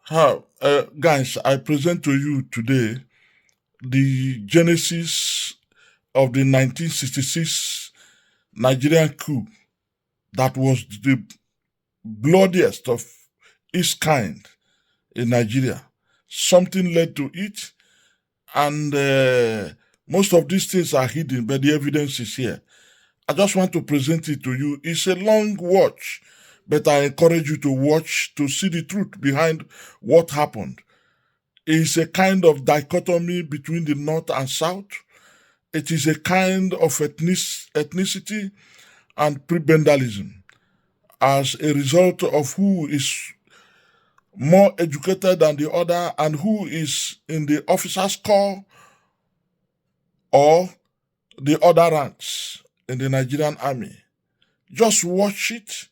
Guys, I present to you today the genesis of the 1966 Nigerian coup that was the bloodiest of its kind in Nigeria. Something led to it, and most of these things are hidden, but the evidence is here. I just want to present it to you. It's a long watch, but I encourage you to watch to see the truth behind what happened. It's a kind of dichotomy between the North and South. It is a kind of ethnicity and prebendalism as a result of who is more educated than the other and who is in the officers' corps or the other ranks in the Nigerian army. Just watch it,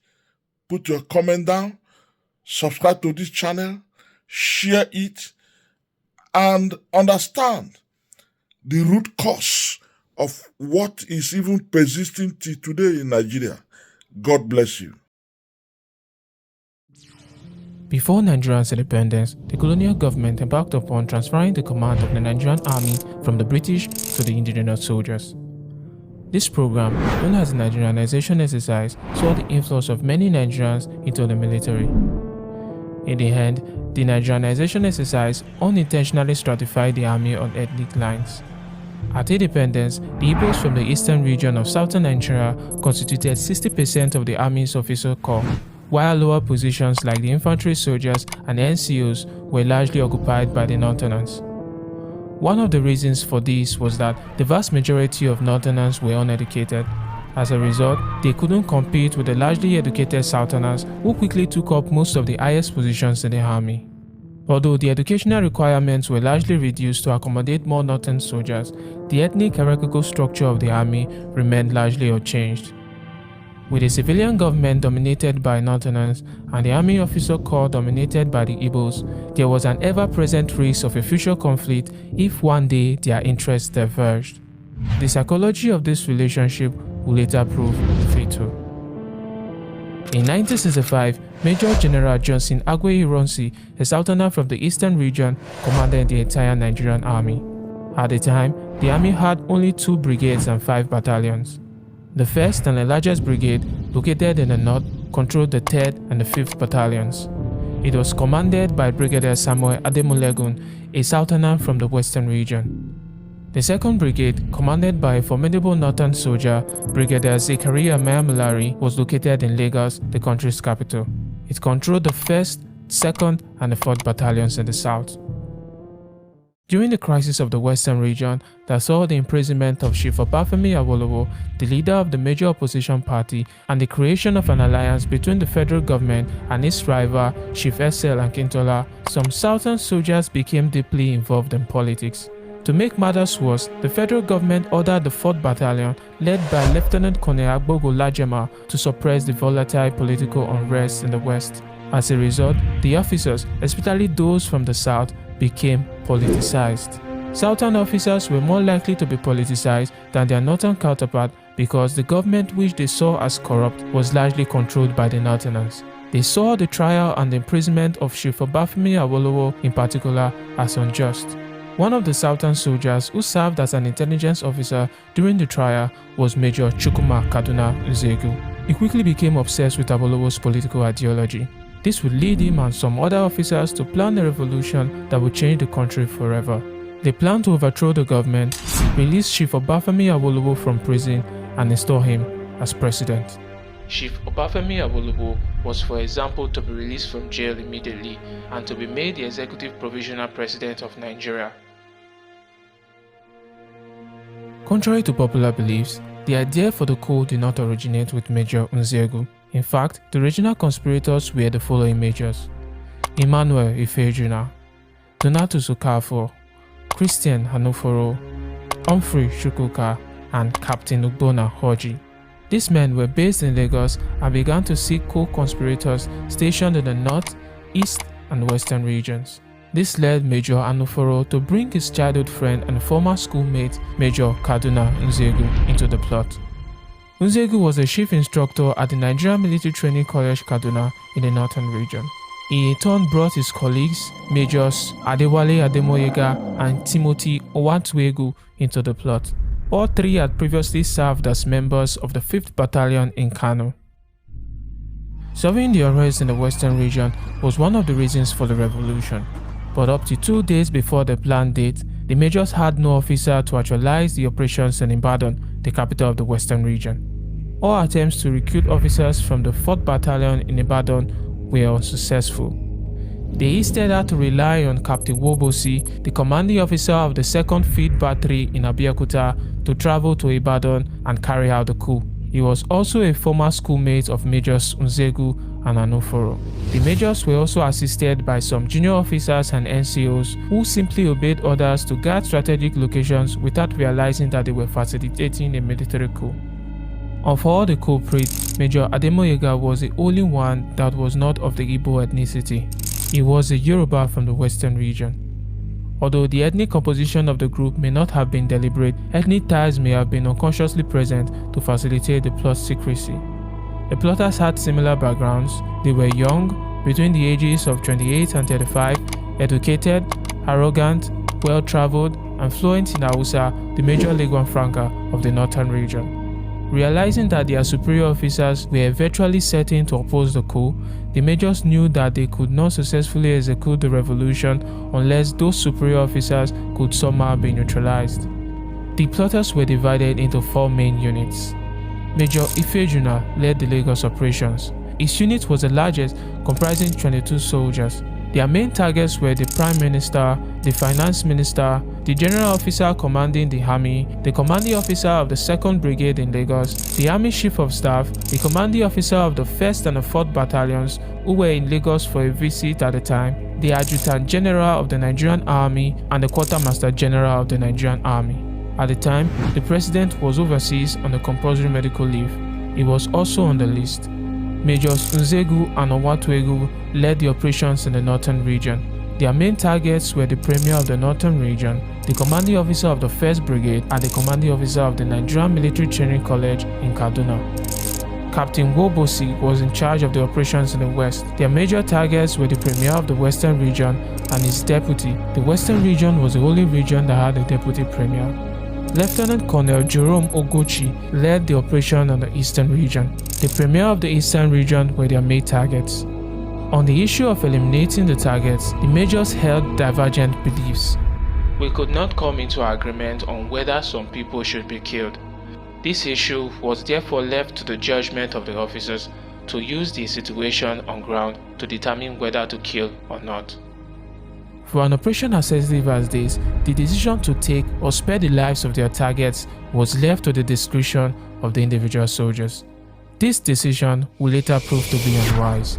put your comment down, subscribe to this channel, share it, and understand the root cause of what is even persisting till today in Nigeria. God bless you. Before Nigeria's independence, the colonial government embarked upon transferring the command of the Nigerian army from the British to the indigenous soldiers. This program, known as the Nigerianization exercise, saw the influx of many Nigerians into the military. In the end, the Nigerianization exercise unintentionally stratified the army on ethnic lines. At independence, the Igbos from the eastern region of southern Nigeria constituted 60% of the army's officer corps, while lower positions like the infantry soldiers and NCOs were largely occupied by the Northerners. One of the reasons for this was that the vast majority of Northerners were uneducated. As a result, they couldn't compete with the largely educated Southerners who quickly took up most of the highest positions in the army. Although the educational requirements were largely reduced to accommodate more Northern soldiers, the ethnic hierarchical structure of the army remained largely unchanged. With a civilian government dominated by Northerners and the army officer corps dominated by the Igbos, there was an ever-present risk of a future conflict if one day their interests diverged. The psychology of this relationship would later prove fatal. In 1965, Major General Johnson Agwe Ironsi, a southerner from the eastern region, commanded the entire Nigerian army. At the time, the army had only 2 brigades and 5 battalions. The 1st and the largest brigade, located in the north, controlled the 3rd and the 5th battalions. It was commanded by Brigadier Samuel Ademulegun, a southerner from the western region. The 2nd Brigade, commanded by a formidable northern soldier, Brigadier Zekaria Mayamulari, was located in Lagos, the country's capital. It controlled the 1st, 2nd, and the 4th battalions in the south. During the crisis of the western region that saw the imprisonment of Chief Obafemi Awolowo, the leader of the major opposition party, and the creation of an alliance between the federal government and its rival, Chief SL Akintola, some southern soldiers became deeply involved in politics. To make matters worse, the federal government ordered the 4th Battalion, led by Lieutenant Colonel Agbogo Lajema, to suppress the volatile political unrest in the west. As a result, the officers, especially those from the south, became politicized. Southern officers were more likely to be politicized than their northern counterpart because the government which they saw as corrupt was largely controlled by the northerners. They saw the trial and the imprisonment of Chief Obafemi Awolowo in particular as unjust. One of the southern soldiers who served as an intelligence officer during the trial was Major Chukwuma Kaduna Nzegu. He quickly became obsessed with Awolowo's political ideology. This would lead him and some other officers to plan a revolution that would change the country forever. They planned to overthrow the government, release Chief Obafemi Awolowo from prison, and install him as president. Chief Obafemi Awolowo was, for example, to be released from jail immediately and to be made the executive provisional president of Nigeria. Contrary to popular beliefs, the idea for the coup did not originate with Major Nzegu. In fact, the original conspirators were the following majors: Emmanuel Ifejuna, Donatus Okafor, Christian Hanuforo, Humphrey Shukuka, and Captain Ugbona Hoji. These men were based in Lagos and began to seek co-conspirators stationed in the north, east, and western regions. This led Major Hanuforo to bring his childhood friend and former schoolmate, Major Kaduna Nzegu, into the plot. Nzegu was a chief instructor at the Nigerian Military Training College Kaduna in the northern region. He in turn brought his colleagues, Majors Adewale Ademoyega and Timothy Owatuegu, into the plot. All three had previously served as members of the 5th Battalion in Kano. Solving the unrest in the western region was one of the reasons for the revolution, but up to 2 days before the planned date, the majors had no officer to actualize the operations in Ibadan, the capital of the western region. All attempts to recruit officers from the 4th Battalion in Ibadan were unsuccessful. They instead had to rely on Captain Wobosi, the commanding officer of the 2nd Field Battery in Abeokuta, to travel to Ibadan and carry out the coup. He was also a former schoolmate of Majors Nzegu and Anuforo. The majors were also assisted by some junior officers and NCOs who simply obeyed orders to guard strategic locations without realizing that they were facilitating a military coup. Of all the culprits, Major Ademoyega was the only one that was not of the Igbo ethnicity. He was a Yoruba from the western region. Although the ethnic composition of the group may not have been deliberate, ethnic ties may have been unconsciously present to facilitate the plot's secrecy. The plotters had similar backgrounds. They were young, between the ages of 28 and 35, educated, arrogant, well-traveled, and fluent in Hausa, the major lingua franca of the northern region. Realizing that their superior officers were virtually certain to oppose the coup, the majors knew that they could not successfully execute the revolution unless those superior officers could somehow be neutralized. The plotters were divided into 4 main units. Major Ifejuna led the Lagos operations. His unit was the largest, comprising 22 soldiers. Their main targets were the Prime Minister, the Finance Minister, the General Officer commanding the army, the Commanding Officer of the 2nd Brigade in Lagos, the Army Chief of Staff, the Commanding Officer of the 1st and the 4th Battalions, who were in Lagos for a visit at the time, the Adjutant General of the Nigerian Army, and the Quartermaster General of the Nigerian Army. At the time, the President was overseas on a compulsory medical leave. He was also on the list. Majors Nzegu and Owatuegu led the operations in the northern region. Their main targets were the Premier of the Northern Region, the Commanding Officer of the 1st Brigade, and the Commanding Officer of the Nigerian Military Training College in Kaduna. Captain Wobosi was in charge of the operations in the west. Their major targets were the Premier of the Western Region and his deputy. The Western Region was the only region that had a deputy Premier. Lieutenant Colonel Jerome Ogochi led the operation on the Eastern Region. The Premier of the Eastern Region were their main targets. On the issue of eliminating the targets, the majors held divergent beliefs. We could not come into agreement on whether some people should be killed. This issue was therefore left to the judgment of the officers to use the situation on ground to determine whether to kill or not. For an operation as sensitive as this, the decision to take or spare the lives of their targets was left to the discretion of the individual soldiers. This decision would later prove to be unwise.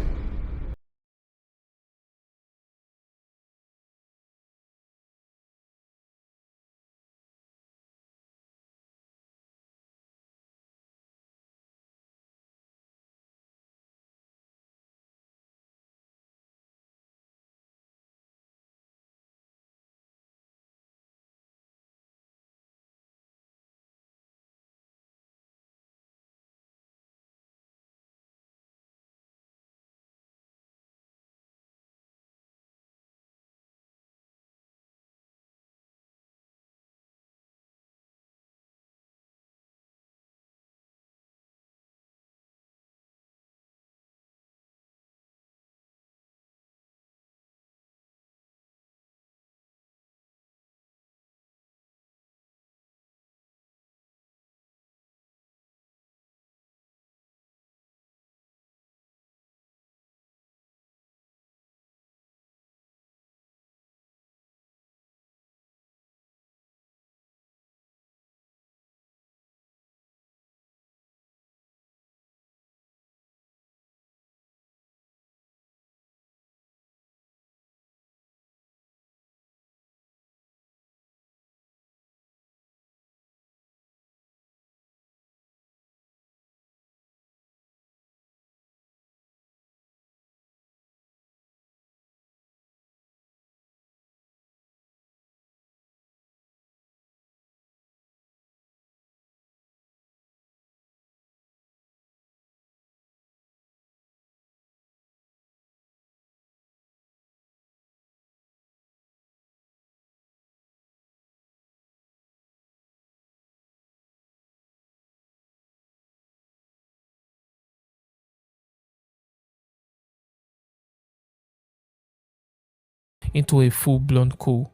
into a full-blown coup.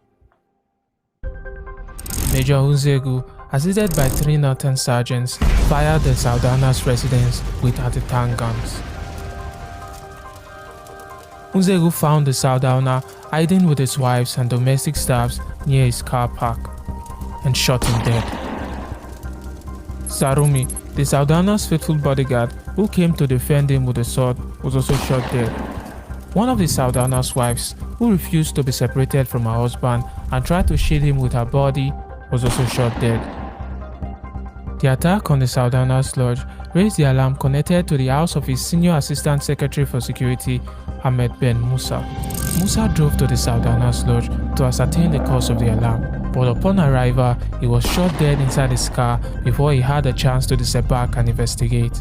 Major Unzegu, assisted by 3 Northern sergeants, fired the Sardauna's residence with anti-tank guns. Unzegu found the Sardauna hiding with his wives and domestic staffs near his car park and shot him dead. Sarumi, the Sardauna's faithful bodyguard who came to defend him with a sword, was also shot dead. One of the Sardauna's wives, who refused to be separated from her husband and tried to shield him with her body, was also shot dead. The attack on the Sardauna's lodge raised the alarm connected to the house of his senior assistant secretary for security, Ahmed Ben Musa. Musa drove to the Sardauna's lodge to ascertain the cause of the alarm, but upon arrival, he was shot dead inside his car before he had a chance to disembark and investigate.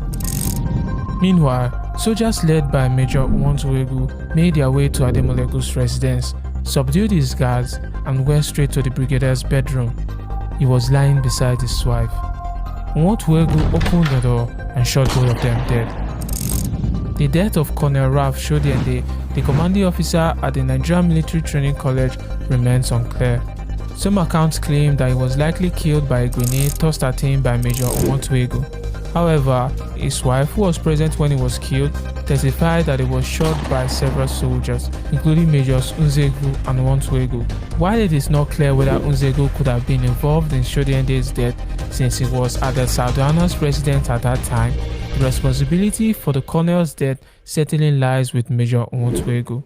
Meanwhile, soldiers led by Major Uwantowegu made their way to Ademolegu's residence, subdued his guards, and went straight to the brigadier's bedroom. He was lying beside his wife. Uwantowegu opened the door and shot both of them dead. The death of Colonel Ralph Shodiende, the commanding officer at the Nigerian Military Training College, remains unclear. Some accounts claim that he was likely killed by a grenade tossed at him by Major Uwantowegu. However, his wife, who was present when he was killed, testified that he was shot by several soldiers, including Majors Unzegu and Uwantowegu. While it is not clear whether Unzegu could have been involved in Shodiende's death since he was at the Sardauna's residence at that time, the responsibility for the colonel's death certainly lies with Major Uwantowegu.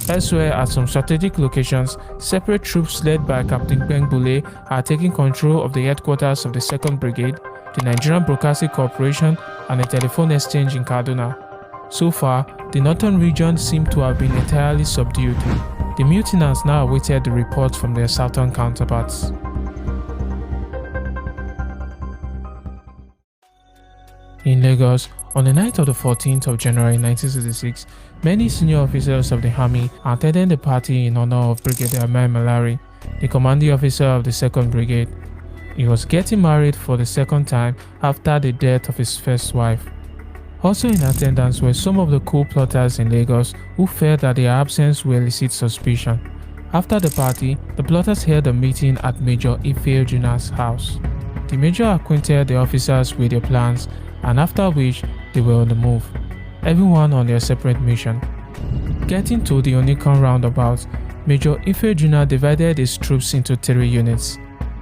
Elsewhere, at some strategic locations, separate troops led by Captain Bl0ody are taking control of the headquarters of the 2nd Brigade, the Nigerian Broadcasting Corporation, and a telephone exchange in Kaduna. So far, the northern region seemed to have been entirely subdued. The mutinants now awaited the reports from their southern counterparts. In Lagos, on the night of the 14th of January 1966, many senior officers of the army attended the party in honor of Brigadier Malari, the commanding officer of the 2nd Brigade. He was getting married for the 2nd time after the death of his first wife. Also in attendance were some of the coup plotters in Lagos who felt that their absence will elicit suspicion. After the party, the plotters held a meeting at Major Ife Juna's house. The major acquainted the officers with their plans, and after which they were on the move, everyone on their separate mission. Getting to the Onikan roundabout, Major Ife Juna divided his troops into 3 units.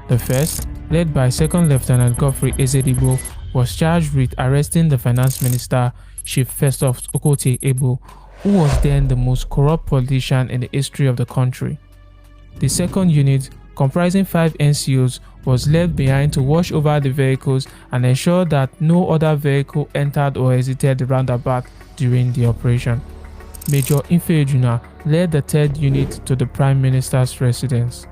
The first, led by 2nd Lieutenant Godfrey Ezedibo, was charged with arresting the Finance Minister, Chief Festus Okotie Ebo, who was then the most corrupt politician in the history of the country. The 2nd unit, comprising 5 NCOs, was left behind to watch over the vehicles and ensure that no other vehicle entered or exited the roundabout during the operation. Major Ife Juna led the 3rd unit to the Prime Minister's residence.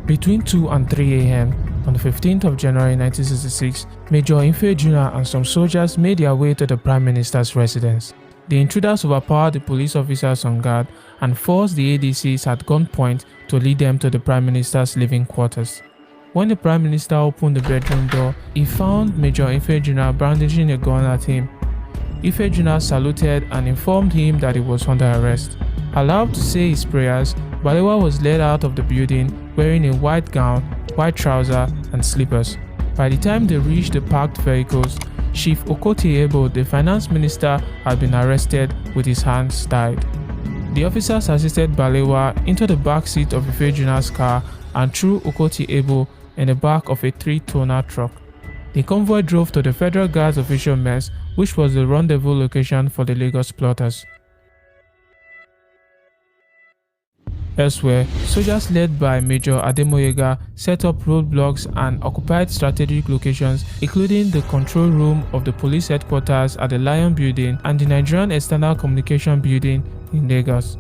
Between 2 and 3 a.m. on the 15th of January 1966, Major Ife Juna and some soldiers made their way to the Prime Minister's residence. The intruders overpowered the police officers on guard and forced the ADCs at gunpoint to lead them to the Prime Minister's living quarters. When the Prime Minister opened the bedroom door, he found Major Ife Juna brandishing a gun at him. Ife Juna saluted and informed him that he was under arrest. Allowed to say his prayers, Balewa was led out of the building wearing a white gown, white trouser, and slippers. By the time they reached the parked vehicles, Chief Okotie Ebo, the Finance Minister, had been arrested with his hands tied. The officers assisted Balewa into the back seat of Ife Juna's car and threw Okotie Ebo in the back of a 3-tonner truck. The convoy drove to the Federal Guards official mess, which was the rendezvous location for the Lagos plotters. Elsewhere, soldiers led by Major Ademoyega set up roadblocks and occupied strategic locations, including the control room of the police headquarters at the Lion Building and the Nigerian External Communication Building in Lagos.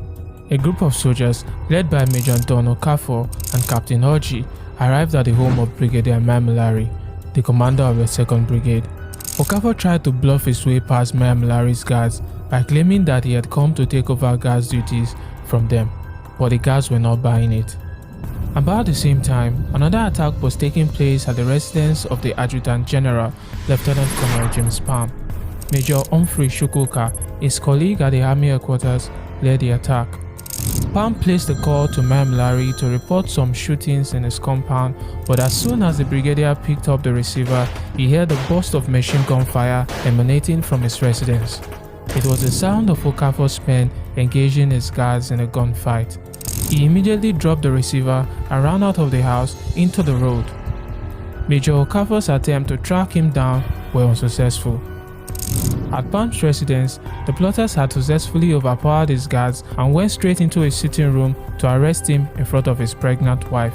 A group of soldiers, led by Major Don Okafor and Captain Orji, arrived at the home of Brigadier Malari, the commander of the 2nd Brigade. Okafor tried to bluff his way past Malari's guards by claiming that he had come to take over guards' duties from them, but the guards were not buying it. About the same time, another attack was taking place at the residence of the Adjutant General, Lieutenant Colonel James Palm. Major Humphrey Shukoka, his colleague at the army headquarters, led the attack. Pam placed a call to Bl0ody to report some shootings in his compound, but as soon as the brigadier picked up the receiver, he heard a burst of machine gun fire emanating from his residence. It was the sound of Okafor's men engaging his guards in a gunfight. He immediately dropped the receiver and ran out of the house into the road. Major Okafor's attempt to track him down were unsuccessful. At Pam's residence, the plotters had successfully overpowered his guards and went straight into his sitting room to arrest him in front of his pregnant wife.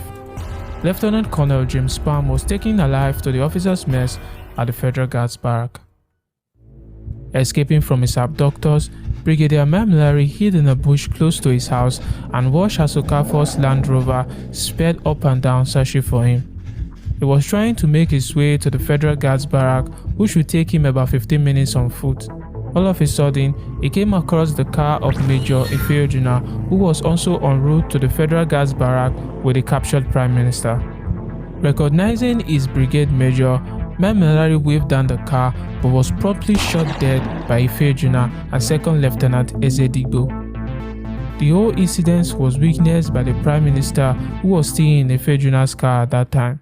Lieutenant Colonel James Pam was taken alive to the officers' mess at the Federal Guards Barrack. Escaping from his abductors, Brigadier Bl0ody hid in a bush close to his house and watched as Okafor's Land Rover sped up and down searching for him. He was trying to make his way to the Federal Guards Barrack, which would take him about 15 minutes on foot. All of a sudden, he came across the car of Major Ifeojuna, who was also en route to the Federal Guards Barrack with the captured Prime Minister. Recognizing his brigade major, Bl0ody waved down the car but was promptly shot dead by Ifeojuna and Second Lieutenant Ezedigbo. The whole incident was witnessed by the Prime Minister, who was still in Ifeojuna's car at that time.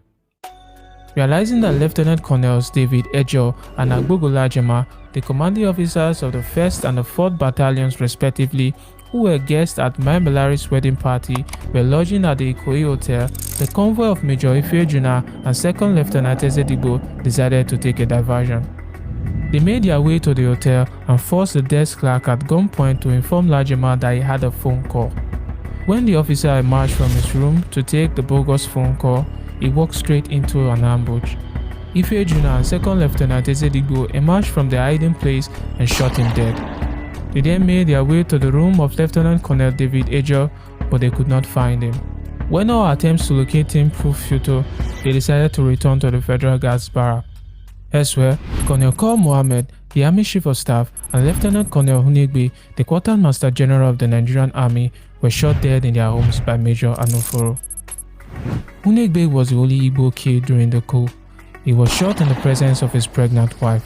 Realizing that Lieutenant Colonels David Ejo and Agbogola, the commanding officers of the 1st and the 4th Battalions respectively, who were guests at Bl0dy's wedding party, were lodging at the Ikoyi Hotel, the convoy of Major Ifeojuna and Second Lieutenant Ezedigbo decided to take a diversion. They made their way to the hotel and forced the desk clerk at gunpoint to inform Lajema that he had a phone call. When the officer emerged from his room to take the bogus phone call, he walked straight into an ambush. Ifeojuna and Second Lieutenant Ezedigbo emerged from their hiding place and shot him dead. They then made their way to the room of Lieutenant Colonel David Ejo, but they could not find him. When all attempts to locate him proved futile, they decided to return to the Federal Guards Barrack. Elsewhere, Colonel Kaur Mohammed, the Army Chief of Staff, and Lieutenant Colonel Hunegbe, the Quartermaster General of the Nigerian Army, were shot dead in their homes by Major Anuforo. Hunegbe was the only Igbo killed during the coup. He was shot in the presence of his pregnant wife.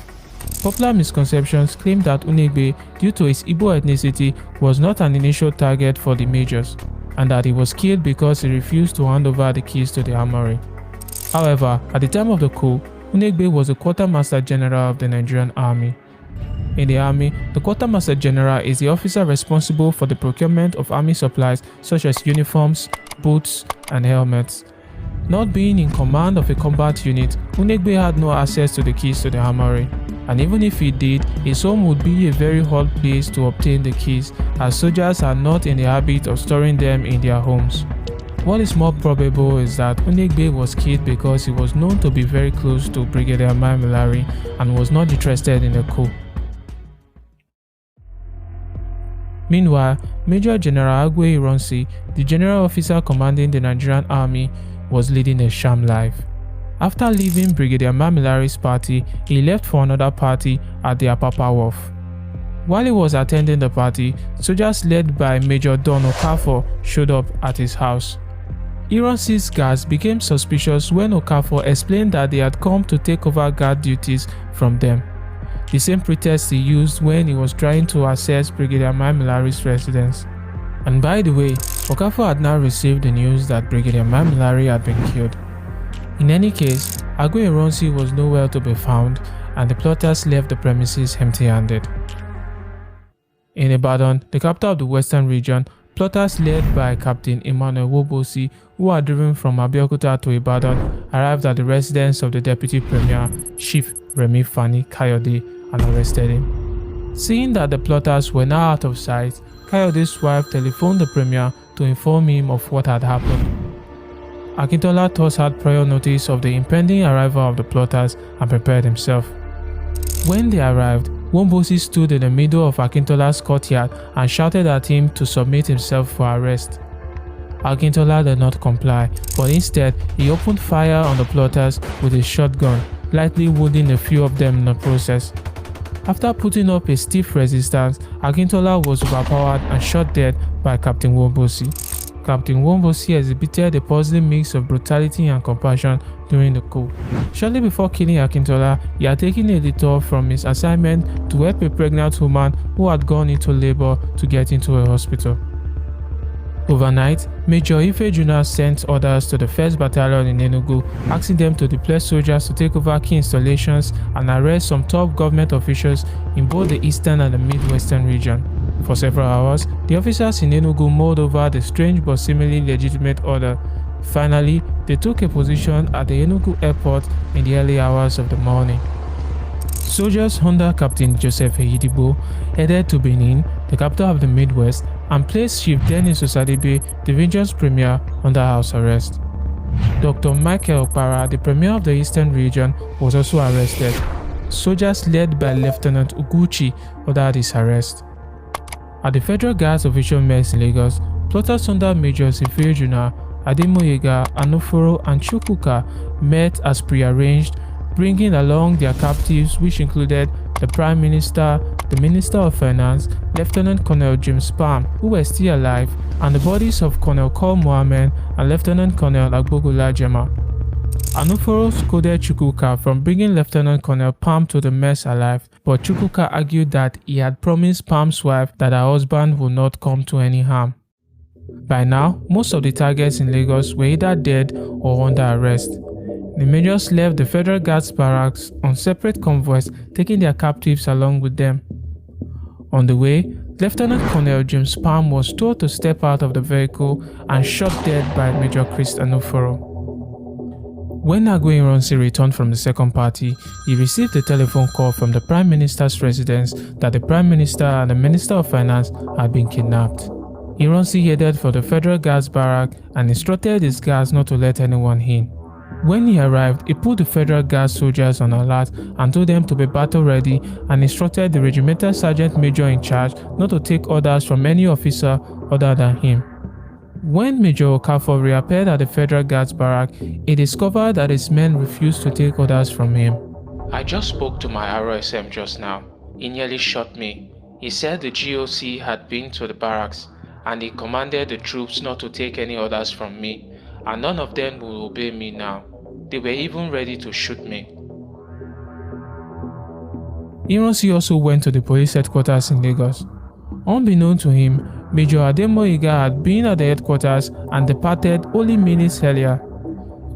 Popular misconceptions claim that Hunegbe, due to his Igbo ethnicity, was not an initial target for the majors, and that he was killed because he refused to hand over the keys to the armory. However, at the time of the coup, Hunegbe was the Quartermaster General of the Nigerian Army. In the Army, the Quartermaster General is the officer responsible for the procurement of army supplies such as uniforms, boots, and helmets. Not being in command of a combat unit, Hunegbe had no access to the keys to the armory, and even if he did, his home would be a very hard place to obtain the keys, as soldiers are not in the habit of storing them in their homes. What is more probable is that Hunegbe was killed because he was known to be very close to Brigadier Bl0dy and was not interested in the coup. Meanwhile, Major General Agwe Ironsi, the general officer commanding the Nigerian Army, was leading a sham life. After leaving Brigadier Bl0dy's party, he left for another party at the Apapa Wharf. While he was attending the party, soldiers led by Major Don Okafor showed up at his house. Ironsi's guards became suspicious when Okafor explained that they had come to take over guard duties from them, the same pretext he used when he was trying to access Brigadier Bl0dy's residence. And by the way, Okafor had now received the news that Brigadier Bl0dy had been killed. In any case, Agwe Ironsi was nowhere to be found, and the plotters left the premises empty-handed. In Ibadan, the capital of the Western region, plotters led by Captain Emmanuel Wobosi, who had driven from Abeokuta to Ibadan, arrived at the residence of the Deputy Premier, Chief Remi Fani Kayode, and arrested him. Seeing that the plotters were now out of sight, Kayode's wife telephoned the Premier to inform him of what had happened. Akintola thus had prior notice of the impending arrival of the plotters and prepared himself. When they arrived, Wombosi stood in the middle of Akintola's courtyard and shouted at him to submit himself for arrest. Akintola did not comply, but instead he opened fire on the plotters with his shotgun, lightly wounding a few of them in the process. After putting up a stiff resistance, Akintola was overpowered and shot dead by Captain Wombosi. Captain Wombosi exhibited a puzzling mix of brutality and compassion during the coup. Shortly before killing Akintola, he had taken a detour from his assignment to help a pregnant woman who had gone into labor to get into a hospital. Overnight, Major Ifejuna sent orders to the 1st Battalion in Enugu, asking them to deploy soldiers to take over key installations and arrest some top government officials in both the eastern and the midwestern region. For several hours, the officers in Enugu mulled over the strange but seemingly legitimate order. Finally, they took a position at the Enugu airport in the early hours of the morning. Soldiers under Captain Joseph Eyidigbo headed to Benin, the capital of the Midwest, and placed Chief Dennis Osadebe, the region's premier, under house arrest. Dr. Michael Okpara, the premier of the eastern region, was also arrested. Soldiers led by Lieutenant Uguchi ordered his arrest. At the Federal Guards official mess in Lagos, plotters under Majors Ifejuna, Ademoyega, Anoforo, and Chukwuka met as prearranged, bringing along their captives, which included the Prime Minister, the Minister of Finance, Lieutenant Colonel James Palm, who were still alive, and the bodies of Colonel Col Mohammed and Lieutenant Colonel Agbogola Jema. Anoforo scolded Chukwuka from bringing Lieutenant Colonel Palm to the mess alive, but Chukwuka argued that he had promised Palm's wife that her husband would not come to any harm. By now, most of the targets in Lagos were either dead or under arrest. The majors left the Federal Guards barracks on separate convoys, taking their captives along with them. On the way, Lieutenant Colonel James Palm was told to step out of the vehicle and shot dead by Major Chris Anoforo. When Agwe Ironsi returned from the second party, he received a telephone call from the Prime Minister's residence that the Prime Minister and the Minister of Finance had been kidnapped. Ironsi headed for the Federal Guards barrack and instructed his guards not to let anyone in. When he arrived, he put the Federal Guard soldiers on alert and told them to be battle ready, and instructed the regimental sergeant major in charge not to take orders from any officer other than him. When Major Okafor reappeared at the Federal Guards barrack, he discovered that his men refused to take orders from him. "I just spoke to my RSM just now. He nearly shot me. He said the GOC had been to the barracks, and he commanded the troops not to take any orders from me, and none of them will obey me now. They were even ready to shoot me." Ironsi also went to the police headquarters in Lagos. Unbeknown to him, Major Ademoyega had been at the headquarters and departed only minutes earlier.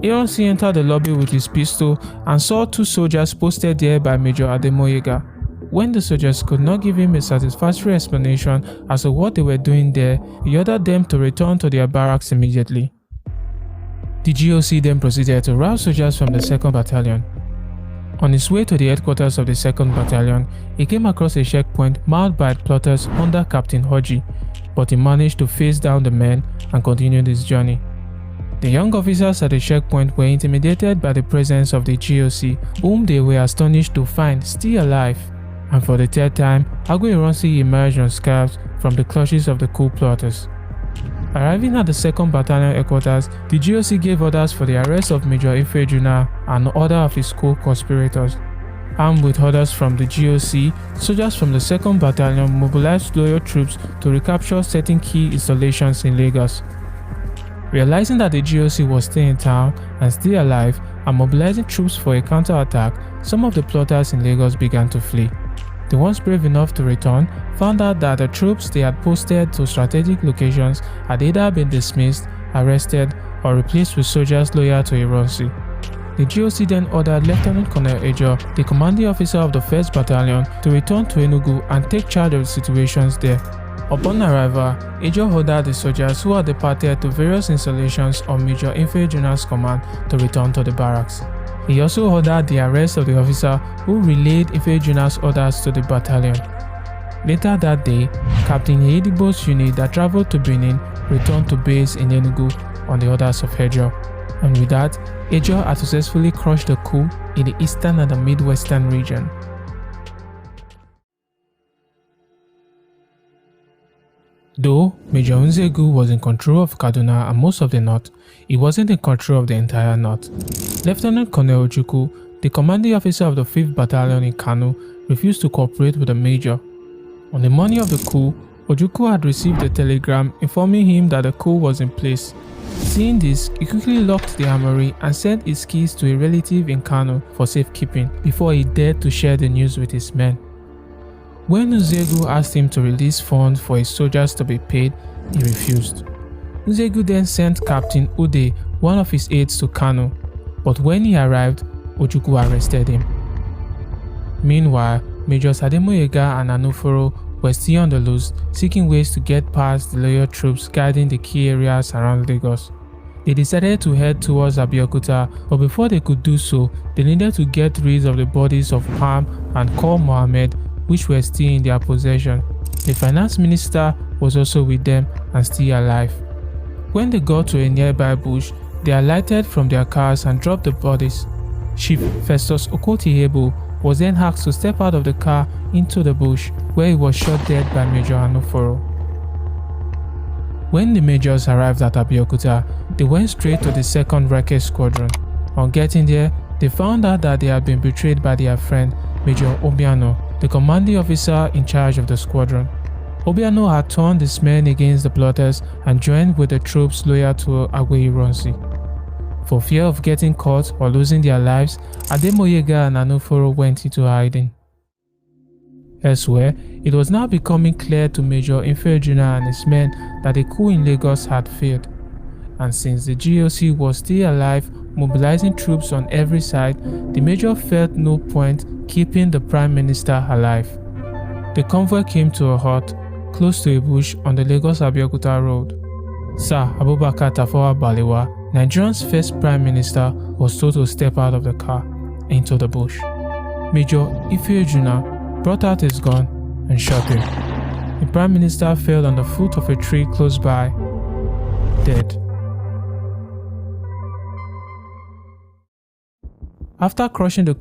Ironsi entered the lobby with his pistol and saw two soldiers posted there by Major Ademoyega. When the soldiers could not give him a satisfactory explanation as to what they were doing there, he ordered them to return to their barracks immediately. The GOC then proceeded to rout soldiers from the 2nd Battalion. On his way to the headquarters of the 2nd Battalion, he came across a checkpoint marked by plotters under Captain Hodgie, but he managed to face down the men and continued his journey. The young officers at the checkpoint were intimidated by the presence of the GOC, whom they were astonished to find still alive. And for the third time, Agwe Ironsi emerged unscathed from the clutches of the Coup plotters. Arriving at the 2nd Battalion headquarters, the GOC gave orders for the arrest of Major Ifejuna and other of his co-conspirators. Armed with orders from the GOC, soldiers from the 2nd Battalion mobilized loyal troops to recapture certain key installations in Lagos. Realizing that the GOC was still in town and still alive and mobilizing troops for a counterattack, some of the plotters in Lagos began to flee. The ones brave enough to return found out that the troops they had posted to strategic locations had either been dismissed, arrested, or replaced with soldiers loyal to Ironsi. The GOC then ordered Lieutenant Colonel Ejo, the commanding officer of the 1st Battalion, to return to Enugu and take charge of the situations there. Upon arrival, Ejo ordered the soldiers who had departed to various installations of Major Ifejuna's command to return to the barracks. He also ordered the arrest of the officer who relayed Ifejuna's orders to the battalion. Later that day, Captain Eyidigbo's unit that traveled to Benin returned to base in Enugu on the orders of Ejo. And with that, Ejo had successfully crushed the coup in the eastern and the midwestern region. Though Major Nzegu was in control of Kaduna and most of the north, he wasn't in control of the entire north. Lieutenant Colonel Ojukwu, the commanding officer of the 5th Battalion in Kano, refused to cooperate with the major. On the morning of the coup, Ojukwu had received a telegram informing him that the coup was in place. Seeing this, he quickly locked the armory and sent his keys to a relative in Kano for safekeeping before he dared to share the news with his men. When Nzegu asked him to release funds for his soldiers to be paid, he refused. Uzegu then sent Captain Ode, one of his aides, to Kano, but when he arrived, Ojukwu arrested him. Meanwhile, Majors Ademoyega and Anuforo were still on the loose, seeking ways to get past the loyal troops guarding the key areas around Lagos. They decided to head towards Abeokuta, but before they could do so, they needed to get rid of the bodies of Pam and Kor Mohammed, which were still in their possession. The finance minister was also with them and still alive. When they got to a nearby bush, they alighted from their cars and dropped the bodies. Chief Festus Okotihebo was then asked to step out of the car into the bush, where he was shot dead by Major Anuforo. When the majors arrived at Abeokuta, they went straight to the 2nd Wreckage Squadron. On getting there, they found out that they had been betrayed by their friend, Major Obiano, the commanding officer in charge of the squadron. Obiano had turned his men against the plotters and joined with the troops loyal to Agwe-Ironsi. For fear of getting caught or losing their lives, Ademoyega and Anuforo went into hiding. Elsewhere, it was now becoming clear to Major Ifejuna and his men that a coup in Lagos had failed, and since the GOC was still alive, mobilizing troops on every side, the Major felt no point keeping the Prime Minister alive. The convoy came to a halt close to a bush on the Lagos-Abeokuta road. Sir Abubakar Tafawa Balewa, Nigeria's first Prime Minister, was told to step out of the car into the bush. Major Ifejuna brought out his gun and shot him. The Prime Minister fell on the foot of a tree close by, dead. After crushing the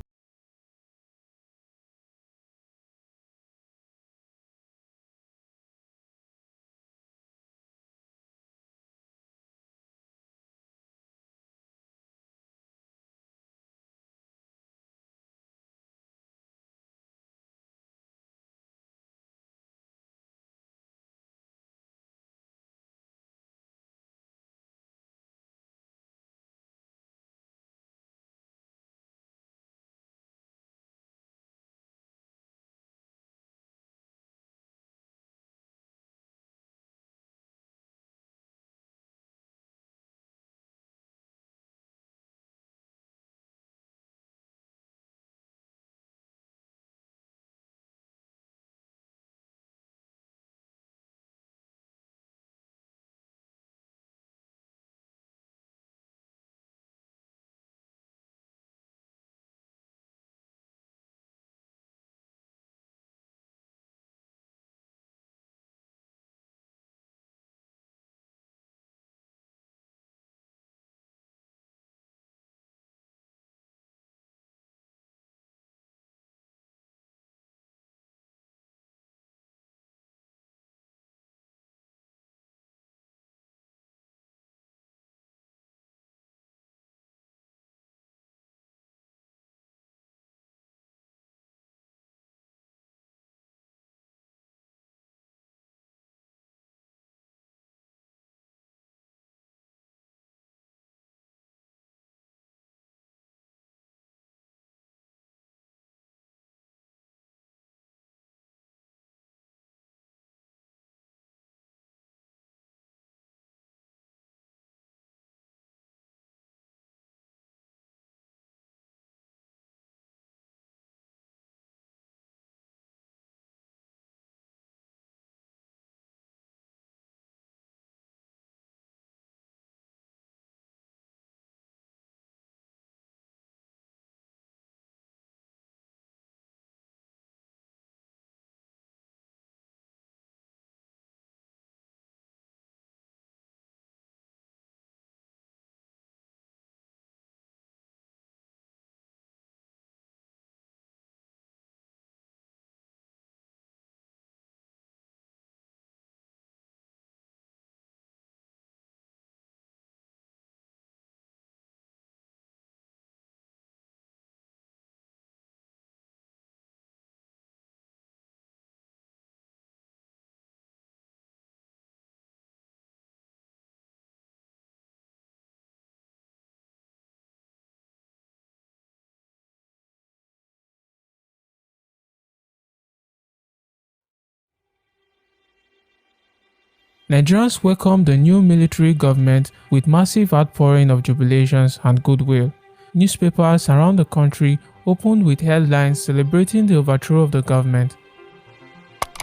Nigerians welcomed the new military government with massive outpouring of jubilations and goodwill. Newspapers around the country opened with headlines celebrating the overthrow of the government.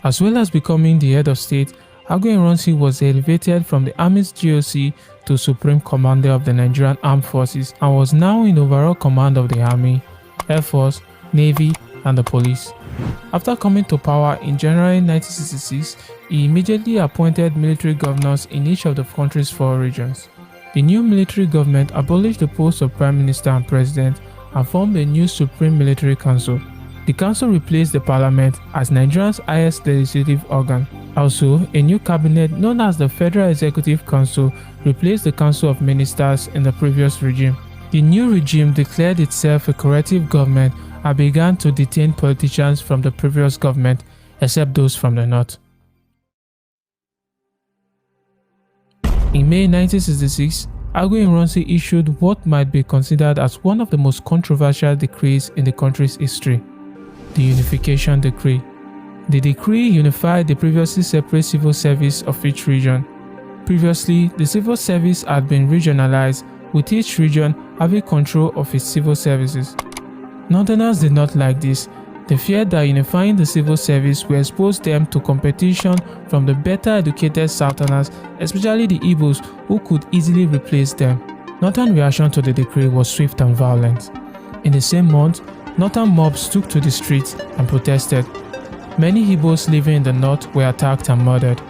As well as becoming the head of state, Agui Ironsi was elevated from the Army's GOC to Supreme Commander of the Nigerian Armed Forces and was now in overall command of the Army, Air Force, Navy, and the police. After coming to power in January 1966, he immediately appointed military governors in each of the country's 4 regions. The new military government abolished the posts of Prime Minister and President and formed a new Supreme Military Council. The council replaced the parliament as Nigeria's highest legislative organ. Also, a new cabinet known as the Federal Executive Council replaced the Council of Ministers in the previous regime. The new regime declared itself a corrective government and began to detain politicians from the previous government, except those from the north. In May 1966, Agui Ironsi issued what might be considered as one of the most controversial decrees in the country's history, the Unification Decree. The decree unified the previously separate civil service of each region. Previously, the civil service had been regionalized, with each region having control of its civil services. Northerners did not like this. They feared that unifying the civil service would expose them to competition from the better educated Southerners, especially the Igbos, who could easily replace them. Northern reaction to the decree was swift and violent. In the same month, Northern mobs took to the streets and protested. Many Igbos living in the north were attacked and murdered.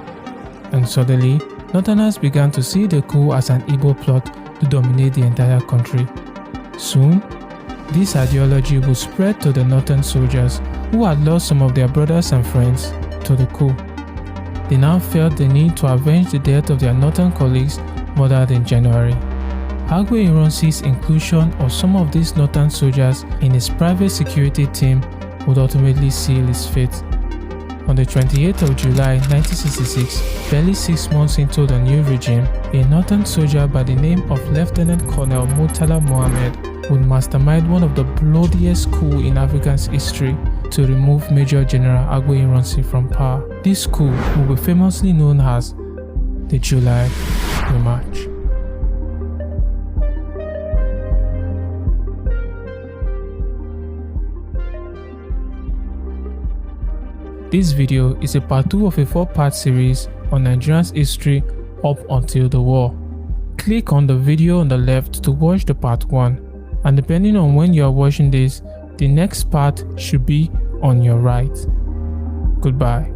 And suddenly, Northerners began to see the coup as an Igbo plot to dominate the entire country. Soon, this ideology would spread to the northern soldiers who had lost some of their brothers and friends to the coup. They now felt the need to avenge the death of their northern colleagues murdered in January. Agui Ironsi's inclusion of some of these northern soldiers in his private security team would ultimately seal his fate. On the 28th of July 1966, barely 6 months into the new regime, a northern soldier by the name of Lieutenant Colonel Murtala Mohammed would mastermind one of the bloodiest coups in Africa's history to remove Major General Agui Ironsi from power. This coup will be famously known as the July Remarch. This video is a part 2 of a 4-part series on Nigeria's history up until the war. Click on the video on the left to watch the part 1, and depending on when you are watching this, the next part should be on your right. Goodbye.